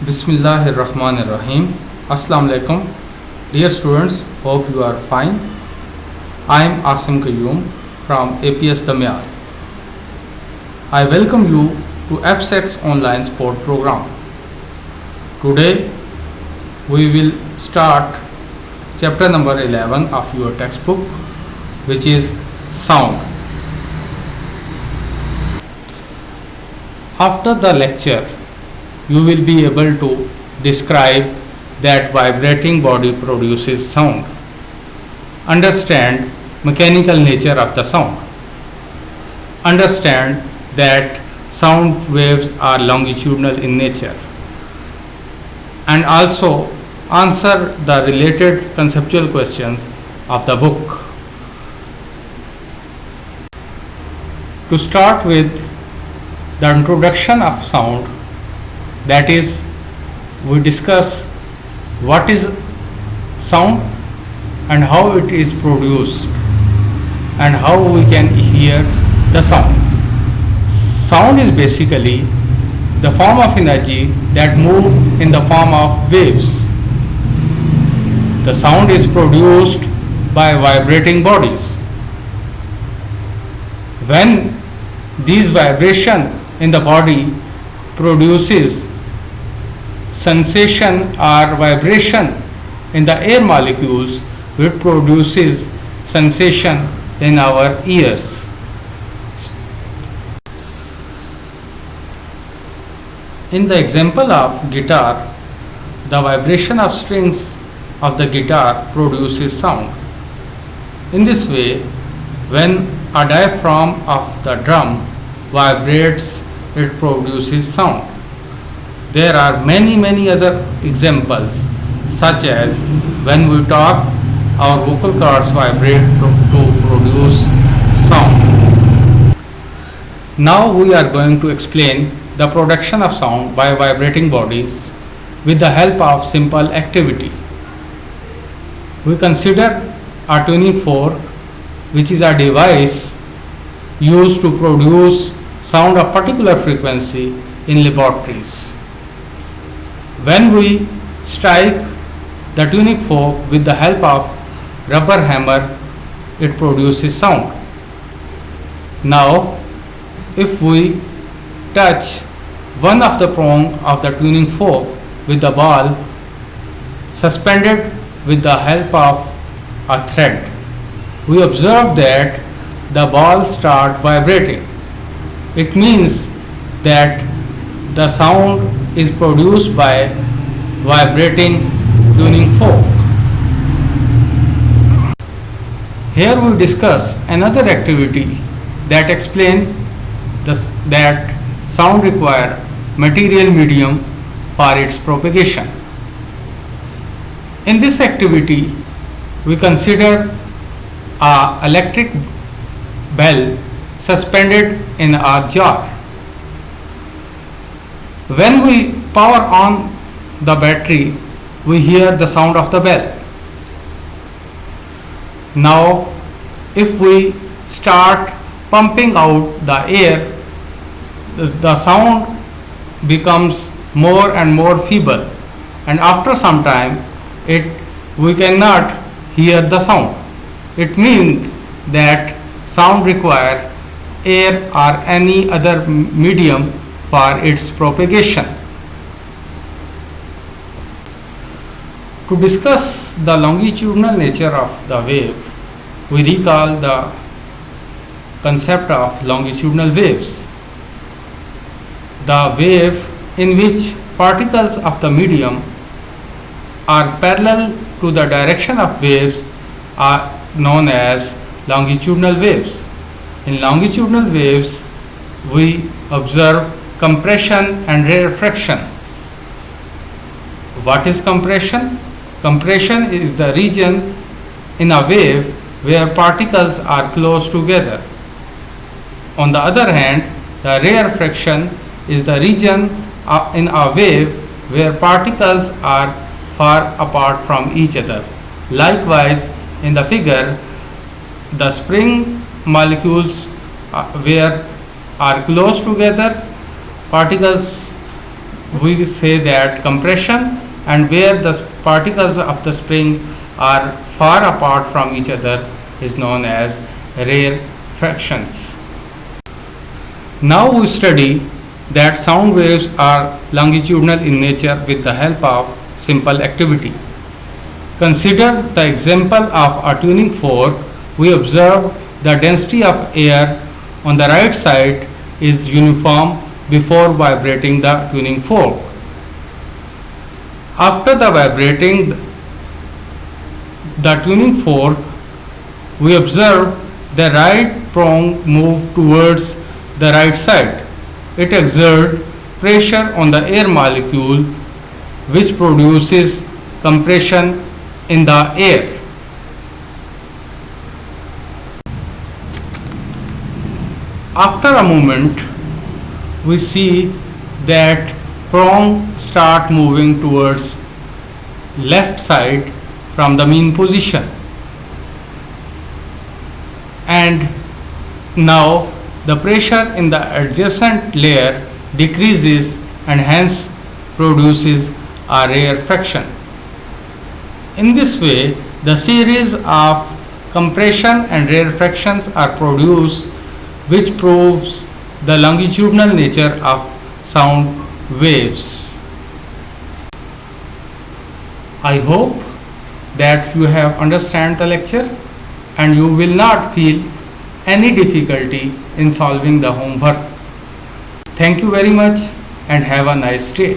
Bismillahirrahmanirrahim. Assalamu alaikum. Dear students, hope you are fine. I am Asim Qayyum from APS Damyar. I welcome you to AppSex online sport program. Today we will start chapter number 11 of your textbook, which is sound. After the lecture, you will be able to describe that vibrating body produces sound. Understand mechanical nature of the sound. Understand that sound waves are longitudinal in nature. And also answer the related conceptual questions of the book. To start with the introduction of sound, that is, we discuss what is sound and how it is produced and how we can hear the sound. Sound is basically the form of energy that move in the form of waves. The sound is produced by vibrating bodies. When these vibration in the body produces sensation or vibration in the air molecules, which produces sensation in our ears. In the example of guitar, the vibration of strings of the guitar produces sound. In this way, when a diaphragm of the drum vibrates, it produces sound. There are many other examples, such as when we talk, our vocal cords vibrate to produce sound. Now we are going to explain the production of sound by vibrating bodies with the help of simple activity. We consider a tuning fork, which is a device used to produce sound of particular frequency in laboratories. When we strike the tuning fork with the help of rubber hammer, it produces sound. Now, if we touch one of the prong of the tuning fork with the ball suspended with the help of a thread, we observe that the ball starts vibrating. It means that the sound is produced by vibrating tuning fork. Here we discuss another activity that explains that sound requires material medium for its propagation. In this activity, we consider an electric bell suspended in a jar. When we power on the battery, we hear the sound of the bell. Now, if we start pumping out the air, the sound becomes more and more feeble, and after some time we cannot hear the sound. It means that sound requires air or any other medium for its propagation. To discuss the longitudinal nature of the wave, we recall the concept of longitudinal waves. The wave in which particles of the medium are parallel to the direction of waves are known as longitudinal waves. In longitudinal waves, we observe compression and rarefaction. What is compression? Compression is the region in a wave where particles are close together. On the other hand, the rarefaction is the region in a wave where particles are far apart from each other. Likewise, in the figure, the spring molecules are close together, particles we say that compression, and where the particles of the spring are far apart from each other is known as rarefactions. Now we study that sound waves are longitudinal in nature with the help of simple activity. Consider the example of a tuning fork. We observe the density of air on the right side is uniform before vibrating the tuning fork. After the vibrating the tuning fork, we observe the right prong move towards the right side. It exerts pressure on the air molecule which produces compression in the air. After a moment, we see that prong start moving towards left side from the mean position, and now the pressure in the adjacent layer decreases and hence produces a rarefaction. In this way, the series of compression and rarefactions are produced, which proves the longitudinal nature of sound waves. I hope that you have understand the lecture and you will not feel any difficulty in solving the homework. Thank you very much and have a nice day.